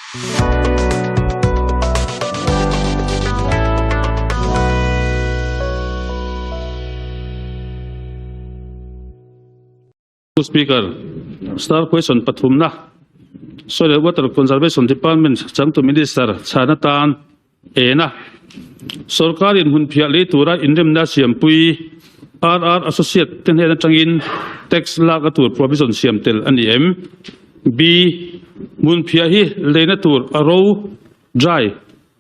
Speaker, Star question Pathumna. Soil Water Conservation Department, Changtu Minister, Chanatan, Ena. Sorkar in Hunpiali Tura in Remnasium Pui, RR Associate, Tenhen Changin, Tax Lagatur Provision Siamtel and M. B. Munpiahi, Lenatur, Aro, Dry,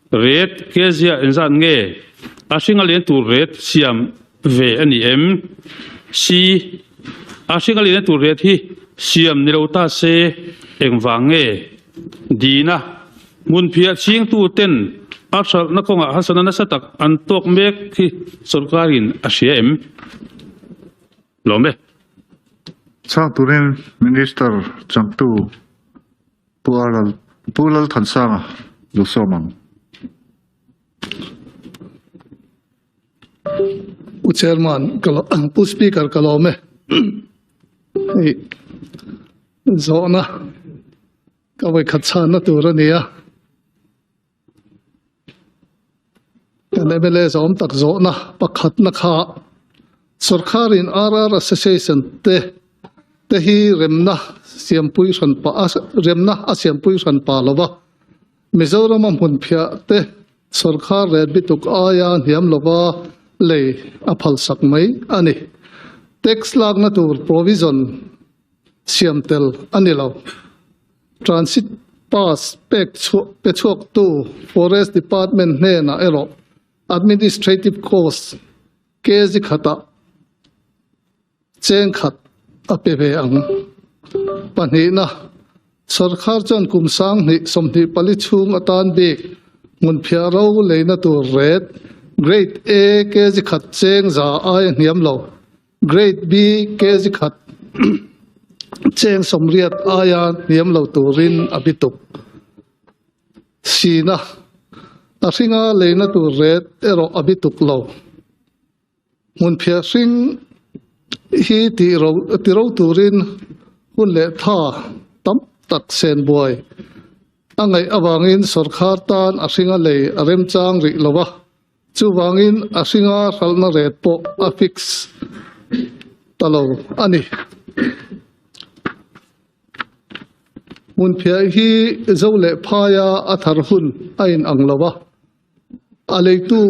Red, Kezia and Zange, Ashingal to Red, Siam, V and M. C. Ashingal to Red, Siam Nirota Se, Engvange, Dina, Munpia Ching to 10. After Nakonga Hasanana Satak and talk make Sorkarin Ashem Lombe. Turin Minister Changtu Pulal Tansanga Lusomang. Chairman, Speaker Kalome Zona Kawai Katsana Turania. Nebele zom tak zona pakhat na kha Sarkarin RR Association te hi remna siampui san pa remna asiampui san pa lova Mizoram hunphia te sarkar red bituk aya hiam lova le aphal sakmai ani tax lagna tur provision siamtel anilo transit pass pechok to forest department ne na ero administrative costs kezi khata cheng khat apeve ang panhina sarkar chan kumsang ni somthi palichung atan bek mun phiaro leina tu red grade A kezi khat cheng za ai niam lo grade B kezi khat cheng somriat aya niam lo turin abituk sina Asinga leina tu red ero abituk lo. Mun phia sing hi tiro turin hun le tha tam tak sen boy. Angai awangin sarkar tan asinga le arem chang ri lowa. Chu wangin asinga salna red po affix talo ani. Mun phia hi zole phaya athar hun ain anglawa. Aleitu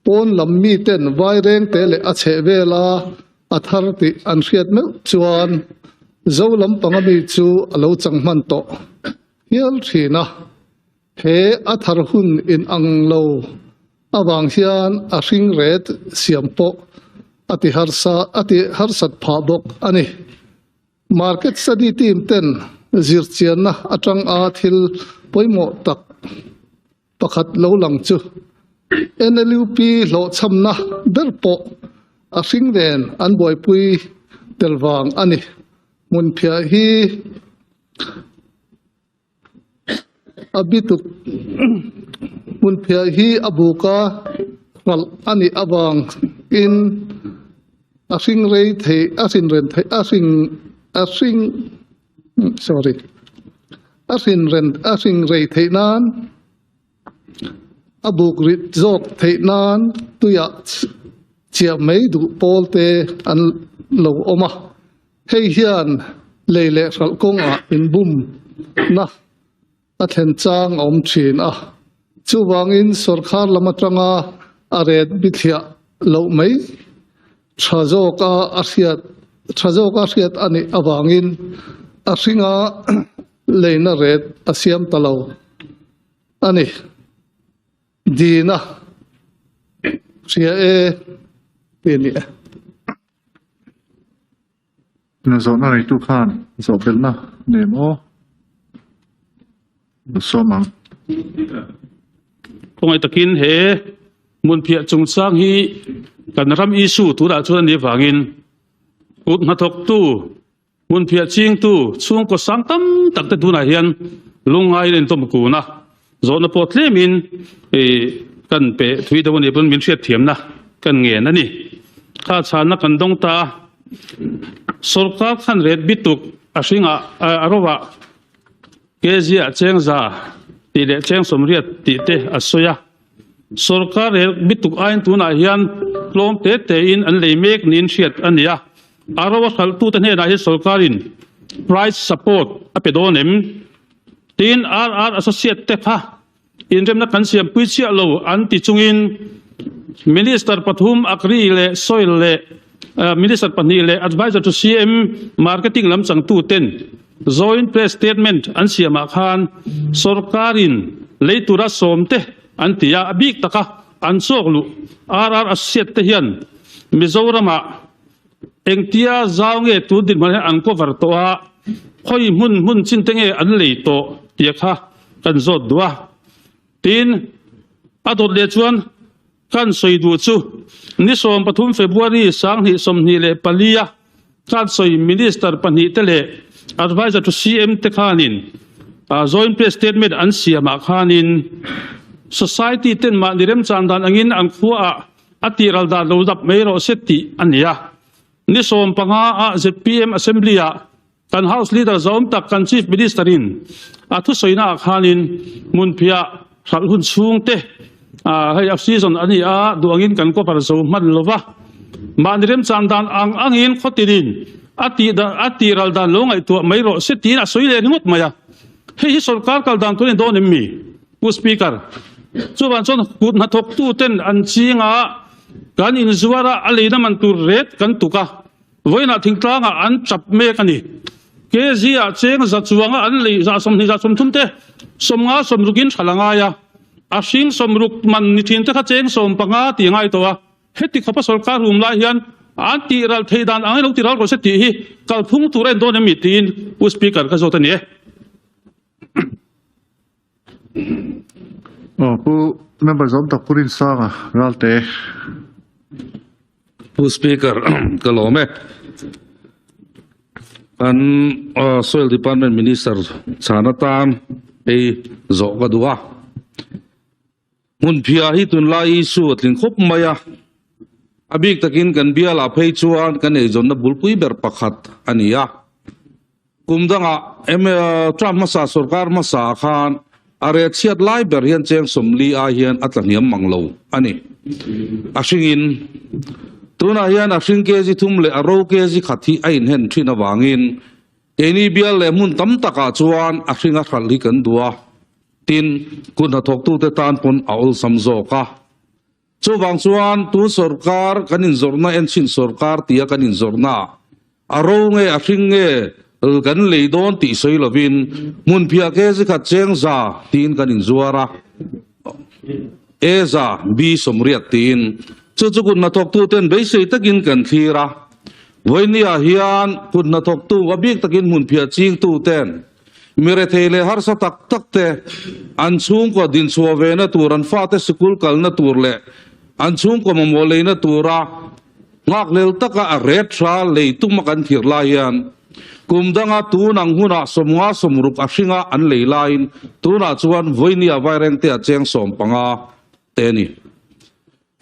pon lammi ten vai reng tele ache vela athar ti an hriat me chuan zolam pangami chu alo changman to hial thina he athar hun in anglo awang hian a hring red siampo ati harsat phabok ani market study team ten zirchian na atang a thil poimo tak pakhat lo lang chu NLUP lo chamna berpo a hring ren an boi pui telwang ani mun phia hi abituk mun phia hi abuka ngal ani awang in a hring rei thei a hring ren thei a hring sorry a hring rei thei nan abuk rit zok thei nan tuya chia mei du polte an lo oma hei hian leile ral konga in bum na athen chang om thin a chuwangin sarkar lamatranga aret bithia lo mei thazoka ariat ani awangin asinga leina red asiam talo ani Dina ria e peni na zona ri tu khan zobelna nemo somang Kongai takin he mun phia chung sang hi kan ram issue tu da chuan ni wangin ut na thok tu mun phia ching tu chung ko sang tam tak te tu na hian lungai len tom ku na zona potlemin kan pe thui da woni bun min hriat thiam na kan nge na ni kha chana kan dong ta sorkar khan red bituk asinga arowa zia cheng za ti le cheng somriat ti te asoya sarkar he bituk ain tuna hian tlom te te in an leimek nin thiat ania arawa khal tu te na hi sarkarin price support apedonem tin RR associate te pha in rem na kan siam pui chia lo an ti chungin minister pathum akri le soil le minister pani le advisor to CM marketing lam chang tu ten joint press statement an siama khan sarkarin leitura somte an tia abik taka an soklu RR associate te hian Mizorama engtia zawnge tu din man an cover to a khoi mun chintenge an lei to tia kha kan zot dua tin adot le chuan kan soi du chu ni som pathum February sang hi som ni le palia kan soi minister pani te le advisor to CM te khanin joint press statement an siama khanin society ten ma nirem chandan angin ang khua atiral da lo dap mero seti ania ni som panga a ZPM assembly a kan house leader zom tak kan chief minister in athu soina khanin munphia khalhun chung te hay season ani a duangin kan ko par zo man lova manrem chandan angin khotirin atiral dan longai tu mairo seti na soile ngot maya hei sarkar kal dan tunin don mi pu speaker chuban chon kut na thok tu ten an chinga kan in zuara aleina man tur ret kan tuka voina thingtlanga an chap me kani ke zia cheng za chuanga an lei za som ni za som thumte somnga somrukin thalanga ya asing somruk man ni thin te kha cheng som panga ti ngai to a heti khapa sarkar hum la hian anti ral theidan angai lo tiral ko se ti hi kal phung turen don mi tin pu speaker ka zotani pu member zom tak purin sanga ralte pu speaker kalome an soil department minister chanatan e zo ka duwa mun phia hi tun lai su tling khop maya abik takin kan biala phei chuan kan ei zon na bulpui ber pakhat ania kumdanga Trump masa sarkar masa khan are chiat lai ber hian cheng somli a hian atlangiam manglo ani ashingin tuna hian ashing ke ji thum le aro ke ji khathi ain hen thina wangin eni bial le mun tam taka chuan ashinga khalli kan duwa tin kun ha thok tu te tan pon aul samzo ka chuwang chuan tu sarkar kanin zorna en chin sarkar tia kanin zorna aro nge ashing nge kan leidon ti soilovin mun phia ke ji khat cheng za tin kanin zuara eza bi somriat tin chu kun na thok tu ten be sei takin kan thira voinia hian kun na thok tu abik takin mun phia ching tu ten mere thele har sa tak tak te an chung ko din chuwa ve na turan fa te school kal na tur le an chung ko mo le na tura ngak lel taka a red tra le tu makan thir la hian kumdanga tu nang huna somnga somrup ashinga an leilain tuna chuan voinia vaireng te acheng som panga teni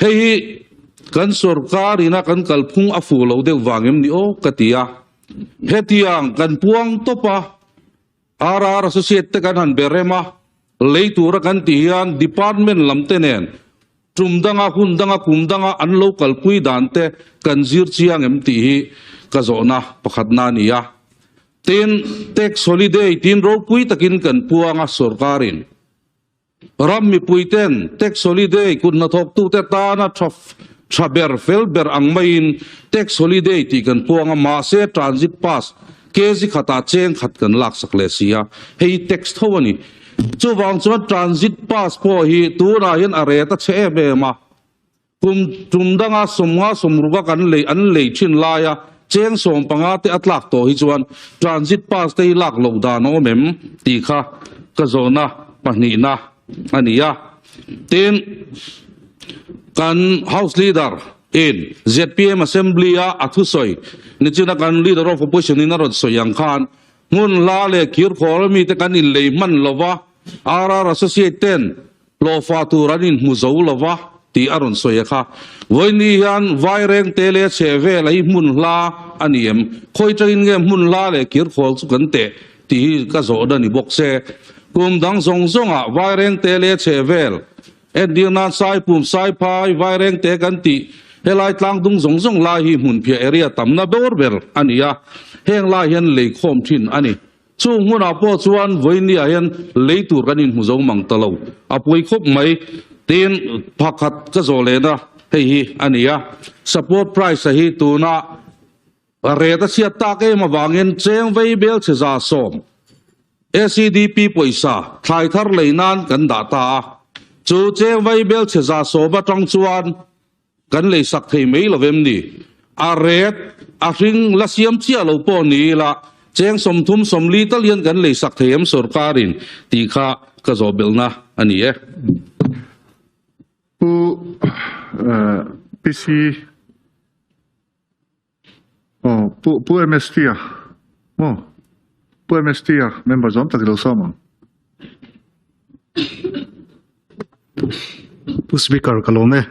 hei kan sarkar ina kan kalphung afu lo de wangem ni o katia hetiang kan puang topa RR associate te kan han berema leitura kan tian department lamtenen trumdanga hundanga kumdanga an local pui dante kan zir chiang em ti hi kazona pakhatna niya tin tax holiday tin ro pui takin kan puanga sarkarin rammi puiten tax holiday kun na thok tu te ta na traber felber angmain tax holiday ti kan puanga ma se transit pass kezi khata cheng khat kan lak sakle sia hei tax thawani chuwang chuan transit pass po hi tu na hian are ta che be ma tumdanga somnga somruga kan le an le thin laya cheng som panga te atlak to hi chuan transit pass te lak lo da no mem ti kha ka zona pani na ania tin kan house leader in ZPM assembly a athusoi nichina kan leader of opposition in arod soyang khan mun la le kir khol mi te kan in le man lova RR associate ten lo fa tu ranin muzo lova ti aron soyakha voini yan vaireng tele cheve lai mun la aniem khoi train nge mun la le kir khol chu kan te ti ka zo da ni bok se kum dang zong zong a vai reng te le che vel en dir na sai pum sai phai vai reng te kan ti helai tlang dung zong zong lai hi mun phia area tam na bor ber ania heng lai hian le khom thin ani chu nguna po chuan voini a hian leitur kanin hu zo mang talo apoi khop mai tin pakhat ka zo le na hei hi ania support price hi tu na reta sia ta ke ma wangin cheng vei bel che za som ACDP poisa thai thar leinan kan da ta chu cheng vei bel che za so ba tong chuan kan le sak thei mei lovem ni a ret a ring la siam chia lo po ni la cheng som thum som li talian kan le sak thei am sarkarin ti kha ka zo belna ani e pu PC pu MST pu MST member zom tak lo sama pu speaker kalome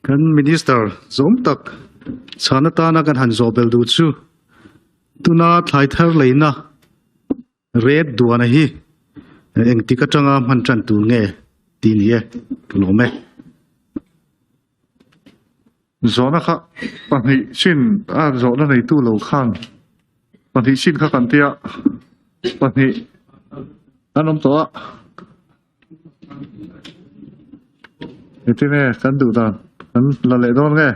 kan minister zom tak chanata na kan han zobel du chu tuna thlai thar leina red duana hi engti ka tanga man chan tu nge ti ni e kalome zona kha pani sin a zona nei tu lo khan pani sin kha kan tia pani anom to etine kan du dan kan la le don nge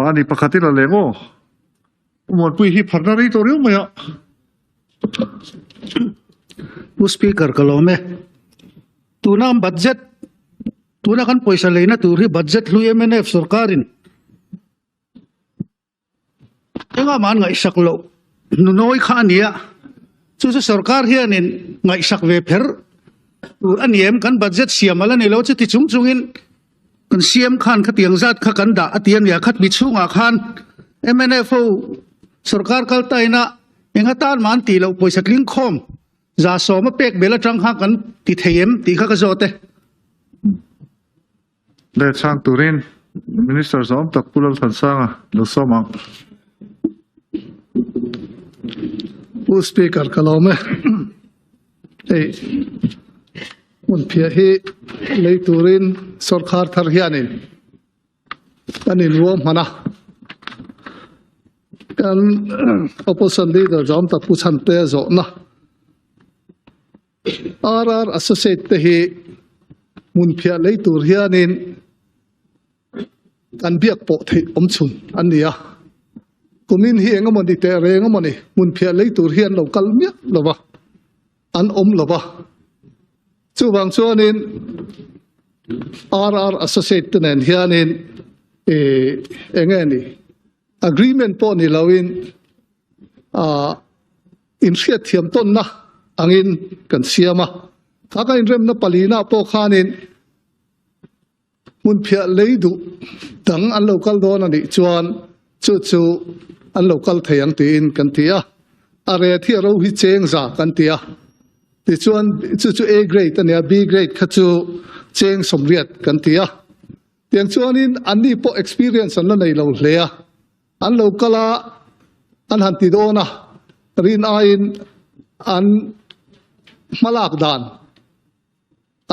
ani pakati la le ngo mon pui hi pharna ri to riu maya pu speaker kalome tuna budget tuna kan poisa leina turi budget lu MNF sarkarin enga man ngai saklo noi khania chu chu sarkar hianin ngai sak ve pher tur aniem kan budget siamala ni lo chu ti chung chungin kan siam khan khatiang zat kha kan da atian ya khat mi chunga khan MNFO sarkar kal taina enga tan man ti lo poisa kling khom za so ma pek bela tang kha kan ti theyem ti kha ka zote le chang turin minister zom tak pulal than sanga lo soma pu speaker kalome ei mun phia hi leiturin sarkar thar hianin kanin ruam hana kan opposition leader zom tak pu chan te zo na RR associate te hi mun phia leitur hianin kan biak po thei om chun ania kumin hi engamoni te rengamoni mun phia leitur hian local mia lova an om lova chu wang chuanin RR associate ten hianin engeni agreement po ni lawin in hriat thiam ton na angin kan siama kaka in rem na palina po khanin mun phia leidu dang an local don ani chuan chu an local theyang ti in kan tia are thi ro hi cheng za kan tia ti chuan chu A grade ania B grade kha chu cheng somriat kan tia tiang chuanin anni po experience an la nei lo hlea an locala an han ti dona rin ain an malak dan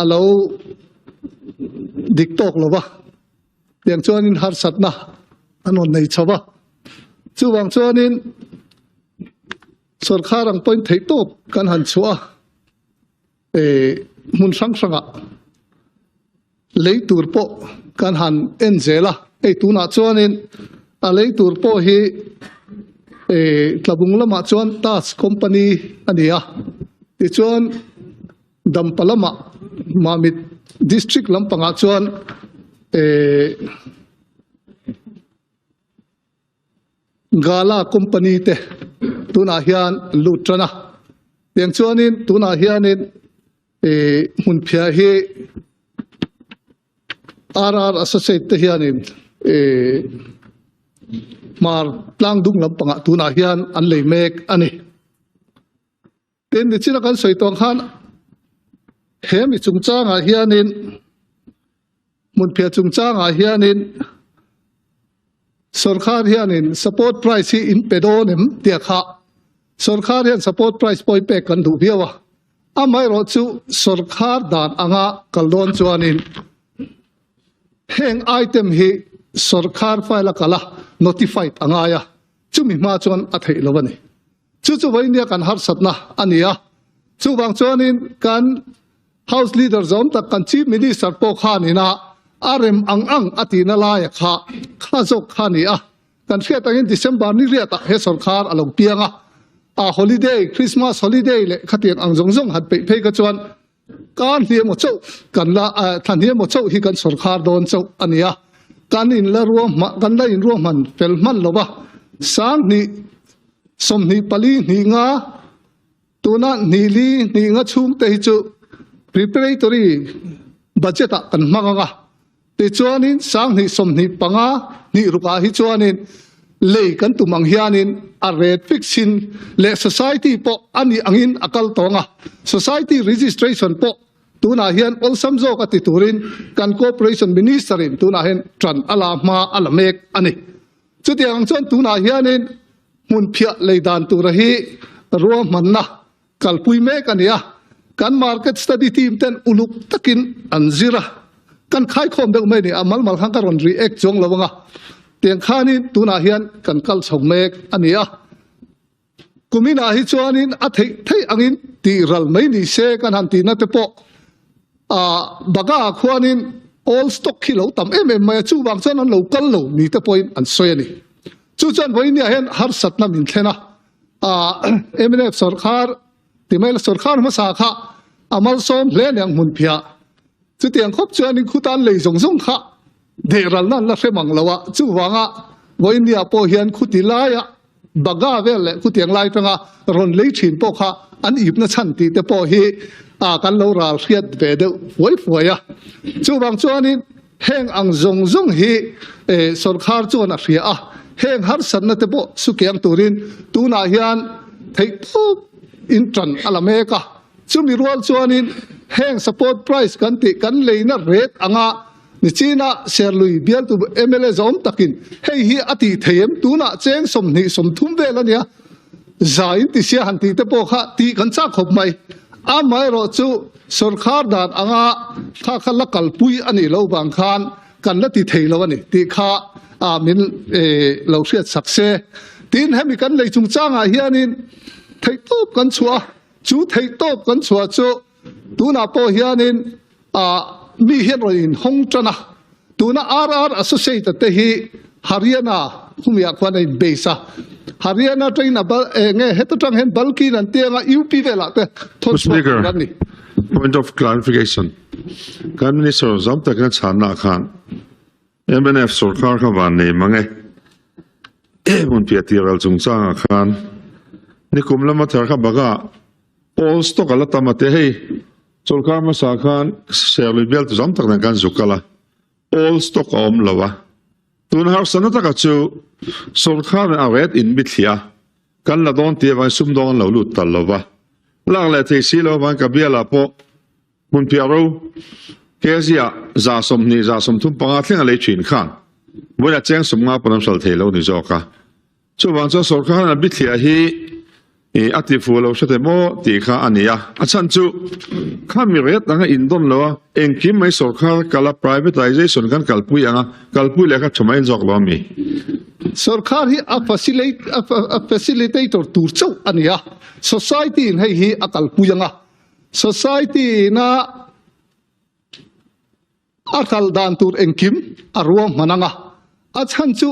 alo diktok lova tiang chuanin har satna anon nei chawa chuwang chuanin sarkar ang point thei top kan han chua mun sang sanga leitur po kan han enjela tuna chuanin a leitur po hi tlabung lama chuan tas company ania ti chuan dampalama mamit district lampanga chuan gala company te tuna hian lutrana tiang chuanin tuna hianin mun phia hi RR associate te hianin mar tlang dung lampanga tuna hian an leimek ani ten ni china kan soitong khan hemi chungchanga hianin mun phia chungchanga hianin sarkar hianin support price hi in pedonem tia kha sarkar hian support price poi pe kan du biawa amai ro chu sarkar dan anga kaldon chuanin heng item hi sarkar file kala notified anga ya chumi ma chuan a thei lowani chu voinia kan har satna ania chu wang chuanin kan house leader zom tak kan chief minister po khanina arem ang atina la ya kha zok khania kan fiat angin December ni ria ta he sarkar along pianga a holiday Christmas holiday le khatian ang zong hat pe ka chuan kan hi mo chau kan la than hi mo chau hi kan sarkar don chau ania kan in la ruam kan la in ruam man fel man lowa sang ni som ni pali ni nga tuna ni li ni nga chung te chu preparatory budget kan manga te chuanin sang ni som ni panga ni ruka hi chuanin le kan tumang hianin a red fixin le society po ani angin akal tonga society registration po tuna hian ol samzo ka titurin kan corporation ministerin tuna hian tran ala ma alamek ani chutiang chon tuna hianin mun phia leidan turahi ruam manna kalpui me kania kan market study team ten uluk takin anzira kan khai khom deuh mai ni amal mal khang karon react jong lawanga tiang khani tuna hian kan kal chhong mek ania kumina hi chuanin a thei angin ti ral mai ni se kan han ti na te po baga khwanin all stock kilo tam mai chu wang chan an local lo ni te point an soyani chu chan voinia hen har satna min thena MNF sarkar timail sarkar ma sa kha amal som len yang mun phia chu tiang khop chuanin khutan lei zong kha de ral nan la femang lawa chu wanga voinia po hian khutilaya baga vele khutiang lai tanga ron lei thin po kha an ip na chan ti te po hi kan lo ral riat ve de foi ya chu wang chuanin heng ang zong hi sarkar chuan a ria heng har san na te po su kyang turin tuna hian thei tu in tran alameka chumi rual chuanin heng support price kan ti kan leina rate anga ni china serlui bial tu MLA zom takin hei hi ati theim tuna cheng som ni som thum velania zain ti sia han ti te po kha ti kan cha khop mai amai ro chu sarkar dan anga kha khala kalpui ani lo bang khan kan la ti thei lo ani ti kha min lo riat sakse tin hemi kan lei chung changa hianin thei top kan chua chu thei top kan chua chu tuna po hianin mi hian roin hong trana tuna RR associated te hi Haryana humia khwanai besa Haryana traina bal nge hetang hen balki nan tenga UP vela te Speaker, point of clarification. Kan Minister zam tak na chana khan MNF sarkar ka van nei mange mun piatiral chung changa khan ni kumlama thar kha baga all stock ala tamate hei sarkar ma sa khan serli bel tu zam tak na kan zukala all stock om lawa tun har sanata ka chu sarkar a red in bithia kan la don tie vai sum don lo lut tal lawa lang le thei si lo ban ka biala po mun piaro Kezia za som thum panga thlenga le chin khan boya cheng som nga panam sal thelo ni zoka chu wang cha sarkar na bithia hi ati fulo shate mo ti kha ania achan chu khamiret anga indon lo engkim mai sarkar kala privatization kan kalpui anga kalpui le kha chumai jok lo mi sarkar hi a facilitator tur chau ania society in hei hi akalpui anga society na akal dan tur engkim arwam mananga achan chu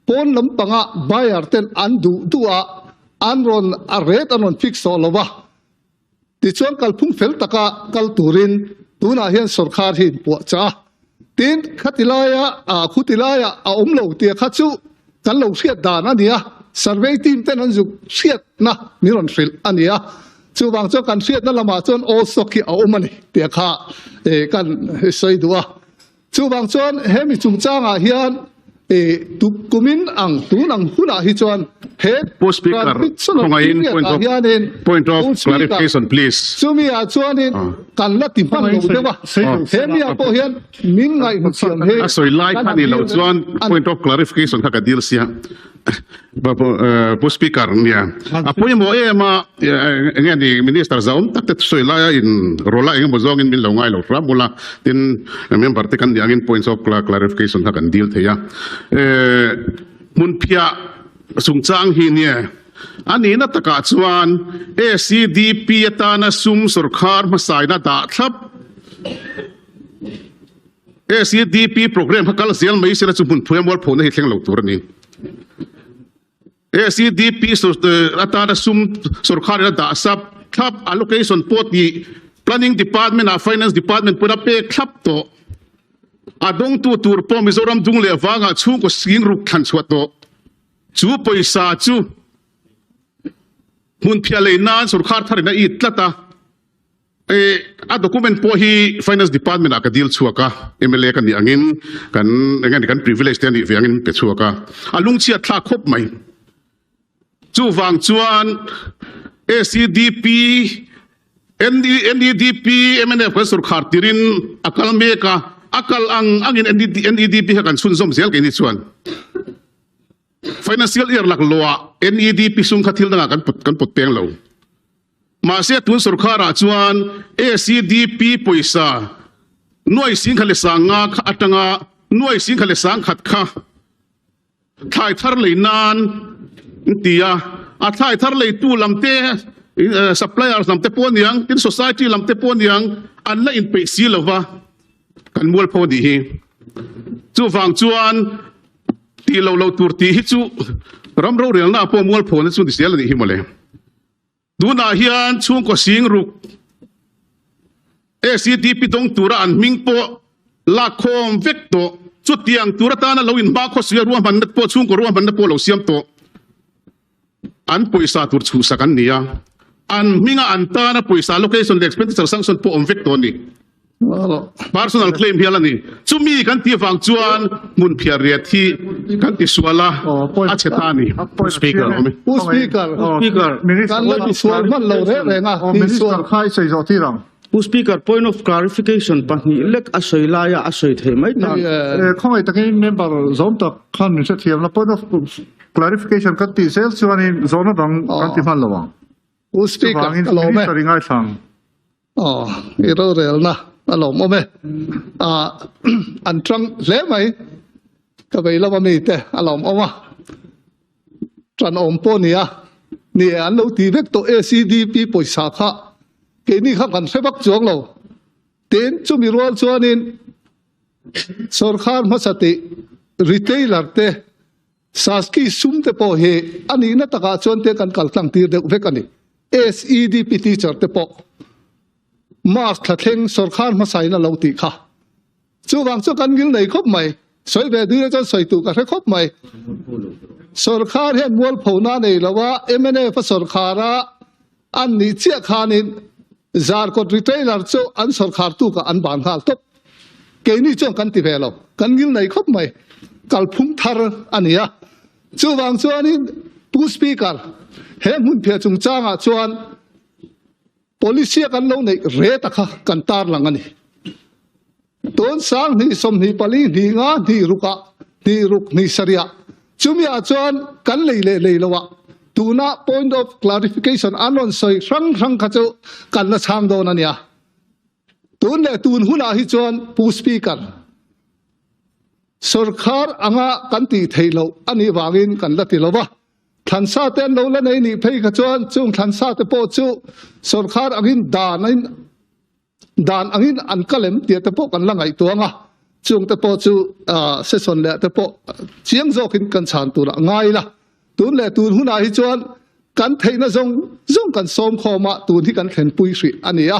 pon lampanga bayar ten andu tua anron aret anon fix solowa ti chuan kalphung fel taka kal turin tuna hian sarkar hin po cha tin khatilaya khutilaya a omlo ti khachu kan lo riat dan ania survey team ten anjuk riat na miron fil ania chu wang cho kan riat na lama chon all stock a omani ti kha kan soidua chu wang chon hemi chung changa hian tu kumin ang tu nang huna hi chuan he Post Speaker, Khongain, point of clarification, please. Sumi a chuan in kan la tim pan lo dewa he mi a po hian min ngai hu siam he Sorry, like honey, loud one point of clarification, Kakadil Sia. Post Speaker, yeah. Apoy mo ma nga ni Minister Zaum, taktet soy la in rola ng mozong in milongay lo mula din member te kan diangin points of clarification Kakadil te ya. Mun pia sungchang hi niya. Ani na taka chuan ACDP ta na sum sarkar masai na da thlap ACDP program hakal sial mai sira chumun phuam wal phone hi thleng lo tur ni ACDP so ata na sum sarkar na da sap thlap allocation pot di planning department a finance department pura pe thlap to adong tu tur po Mizoram dung le wanga chu ko sing ruk khan chhuat to chu paisa chu mun phiale nan sarkar thar na itlata a document po hi finance department aka deal chuaka MLA kan ni angin kan privilege ten ni angin pe chuaka alung chia thla khop mai chu wang chuan ACDP NEDP MNF kan sarkar tirin akal meka akal angin NEDP kan sun som sel ke ni chuan financial year lak loa NEDP sung khathil na kan put peng lo ma se tun sarkara chuan ACDP poisa noi sing khale sanga atanga noi sing khale sang khat kha thai thar le nan tia a thai thar le tu lamte suppliers lamte pon yang tin society lamte pon yang an la in pe si lova kan mol pho di hi chu wang chuan ti lo tur ti hi chu ram ro rel na po mol pho na chu di sel ni hi mole du na hian chung ko sing ruk ACDP tong tura an ming po la khom vekto chu tiang tura ta na lo in ba kho sia ruam ban po chung ko ruam ban po lo siam to an poisa tur chu sakan nia an minga an ta na poisa location expenditure sanction po om vekto ni personal claim hiala ni chumi kan ti wang chuan mun phia riat hi kan ti suala a chetani Speaker speaker kan la ti sual man lo re nga ti sual khai sei zo ti rang Speaker, point of clarification pahni lek asoi laya asoi the mai ta khongai takin member zom tak khan ni se thiam la point of clarification kan ti sel chuan in zona dang kan ti man lawang speaker lo me ringai sang iro rel na alom ome an trang le mai ka bei la mi te alom oma tran om po nia ni an lo ti vek to ACDP poisa kha ke ni kha kan sebak chuang lo ten chu mi rol chuanin sarkar masati retailer te saski sum te po he ani na taka chuan te kan kaltang tir de vek ani ACDP teacher te po mas thateng sarkar masai na lo ti kha chu wang chu kan gil nei khop mai soi ve du cha soi tu ka re khop mai sarkar he mol phona nei lawa MNF sarkara an ni chia khanin zar ko retailer chu an sarkar tu ka an ban hal top ke ni chu kan ti velo kan gil nei khop mai kal phung thar ania chu wang chuanin pu speaker he mun phia chung changa chuan policy kan lo nei re ta kha kan tar lang ani ton sang ni som ni pali ni nga ni ruka ni ruk ni saria chumi a chuan kan lei lawa tuna point of clarification anon soi rang kha chu kan la chang do na nia tun le tun huna hi chuan pu speaker sarkar anga kan ti theilo ani wangin kan la ti lowa thansa ten lo la nei ni phei kha chuan chung thansa te po chu sarkar angin dan angin an kalem ti te po kan la ngai tuanga chung te po chu session le te po chiang zo kin kan chan tu la ngai la tun le tun huna hi chuan kan theina zong kan som khoma tun hi kan thlen pui hri ania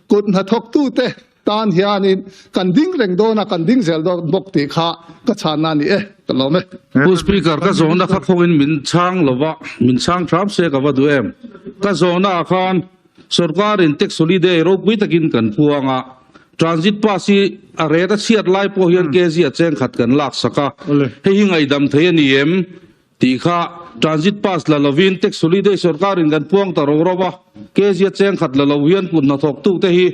kut na thok tu te tan hianin kan ding reng do na kan ding zel do bok ti kha ka chana ni kan lo me Speaker ka zona kha khongin min chang trap se ka wadu em ka zona khan sarkar in tax holiday ro pui takin kan puanga transit pass hi a re ta chiat lai po hian ke zia cheng khat kan lak saka hei ngai dam thei ani em ti kha transit pass la lovin tax holiday sarkar in gan puang ta ro ro ba ke zia cheng khat la lo hian pun na thok tu te hi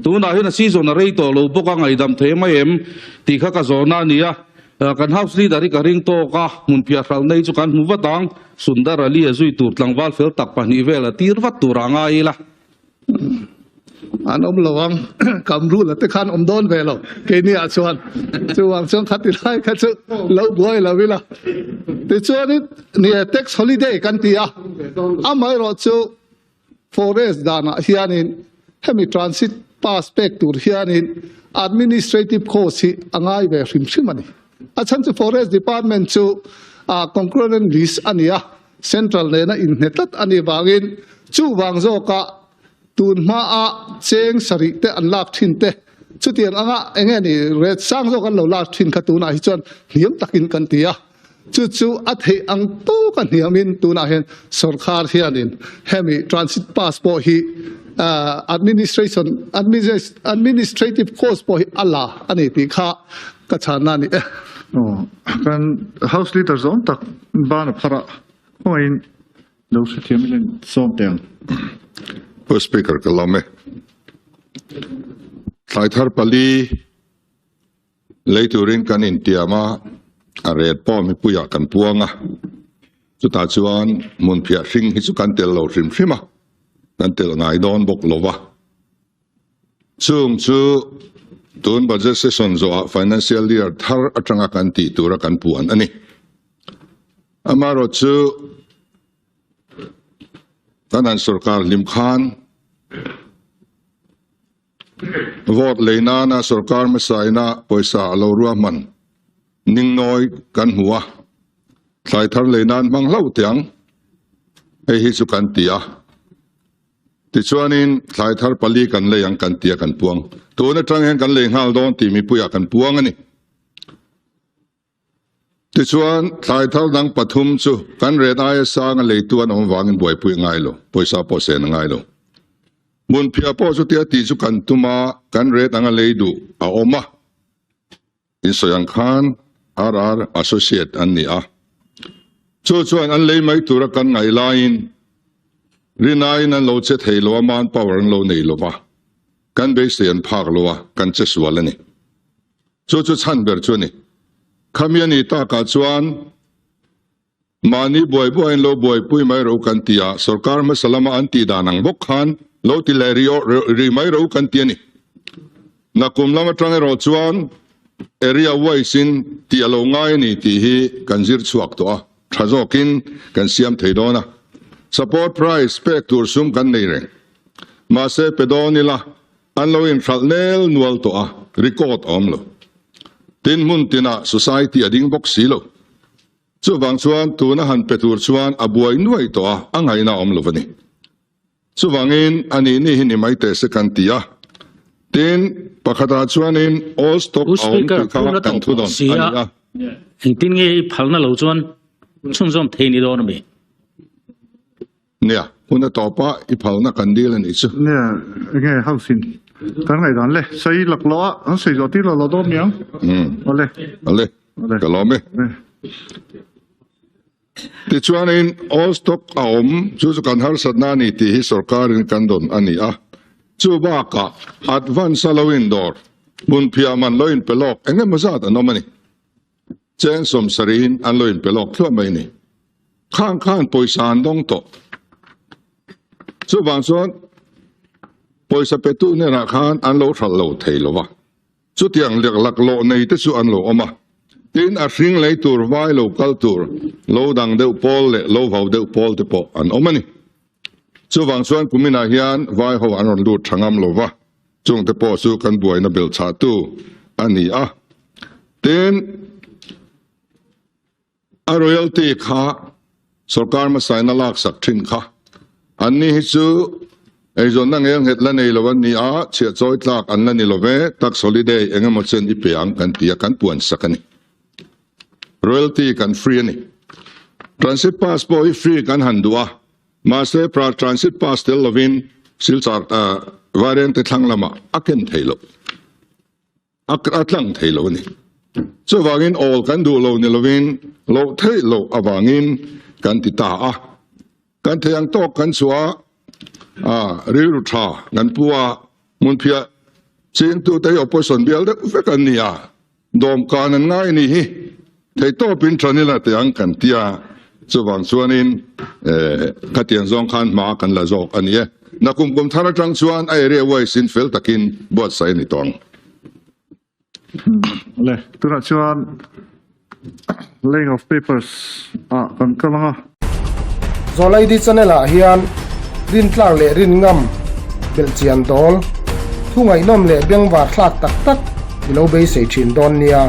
tu na hian si zona rei to lo boka ngai dam thei mai em ti kha ka zona nia kan house leader ri ka ring to ka mun pia ral nei chu kan mu watang sundar ali azui tur tlangwal fel tak pani vela tir wat turanga ila an lawang kam ru la te khan don ve lo ke ni a chuan khat ti lai kha chu lo boi lo vila te chuan ni tax holiday kan ti a amai ro chu forest dana hianin hemi transit pass pek tur hianin administrative cost hi angai ve hrimani achan chu forest department chu concurrent list ania central ne na in netat ani wangin chu wang zo ka tun ma a cheng sari te an lak thin te chu tian anga enge ni red sang zo kan lo lak thin kha tuna hi chuan niam takin kan tia chu a thei ang to kan niamin tuna hen sarkar hianin hemi transit passport hi administrative cost po hi ala ani ti kha ka chana ni kan house leader zone tak ban phara hoin lo se thiamin som teng First Speaker Kalame. Thar pali leiturin kan intiama aret po mi puya kan puanga. Chuta chuan mun phia hring hi chu kan tel lo hrim hrimah. Kan tel ngai don bok lova. Chung chu tun budget session zo financial year thar atanga kan ti tura kan puan ani. Amaro chu kanan sarkar lim khan vote leina na sarkar masaina poisa alo ruaman ning noi kan huwa sai thar leina mang lau tiang ei hi chu kan tia ti chuanin sai thar pali kan le yang kan tia kan puang to na tang hen kan le ngal don ti mi puya kan puang ani ti chuan thai thal dang pathum chu kan red ai sang le tuan om wangin boi pui ngai lo poisa po sen ngai lo mun phia po chu tia ti chu kan tuma kan red anga le du a oma in soyang khan RR associate an ni a chuan an le mai tura kan ngai lain rinai nan lo che thei lo man power lo nei lo ba kan be sen phak lo wa kan che swal ani chu chan ber chu ni Kamiani ta ka chuan mani boy lo boy pui mai ro kan tia sarkar ma salama anti danang bok khan lo ti le ri mai ro kan tia ni na kum lama tang ro chuan area waisin ti alo ngai ni ti hi kan zir chuak to a thazokin kan siam theidona support price pek tur sum kan nei reng ma se pedonila an lo in thalnel nual to a record omlo tin mun tina society ading box silo chu wang chuan tuna han petur chuan abuai nuai to a angai na om lovani chu wangin ani ni hini mai te second tia tin pakhata chuanin all stock on ka kan thu don ania tin nge phalna lo chuan chungsom theini don me nia una topa I phalna kan dil ani chu ne nge housing kan ngai dan le sei lak lo an sei zo ti lo do miang ale kalome ti chuanin all stock aom chu kan har satna ni ti hi sarkarin kan don ani a chu ba ka advance salawin dor mun phia man loin pelok enge mazat anomani chen som sarin an loin pelok thua mai ni khang poisan dong to chu bang chuan poisa petu ne na khan an lo thal lo thei lo wa chu tiang lek lak lo nei te chu an lo oma tin a hring lei tur vai lo kal tur lo dang deuh pol le lo vau deuh pol te po an omani chu wang chuan kumina hian vai ho an ron lut thangam lo wa chung te po chu kan buai na bel cha tu ani a tin a royalty kha sarkar ma saina lak sak thin kha anni hi chu ei zon na ngeng het la nei lowan ni a chia choi tlak an la ni love tak holiday engemaw chen I peang kan tia kan puan sakani royalty kan free ani transit pass boy free kan handua ma se pra transit pass tel lovin silchar variant thang lama aken thailo atlang thei lo ni chu wangin all kan du lo ni lovin lo thei lo awangin kan ti ta a kan theyang tok kan chua riru tha ngan puwa mun phia chin tu te opposition bial de ve kan nia dom kan ngai ni hi thei to pin thanila te ang kan tia chuwang chuanin khatian zong khan ma kan la zok ania na kum thara tang chuan ai re wai sin fel takin bot sai ni tong le tuna chuan laying of papers kan kalanga zolai di chanela hian rin tlang le rin ngam bel chian dol thungai nom le bengwar thlak tak tak ilo be sei thin don nia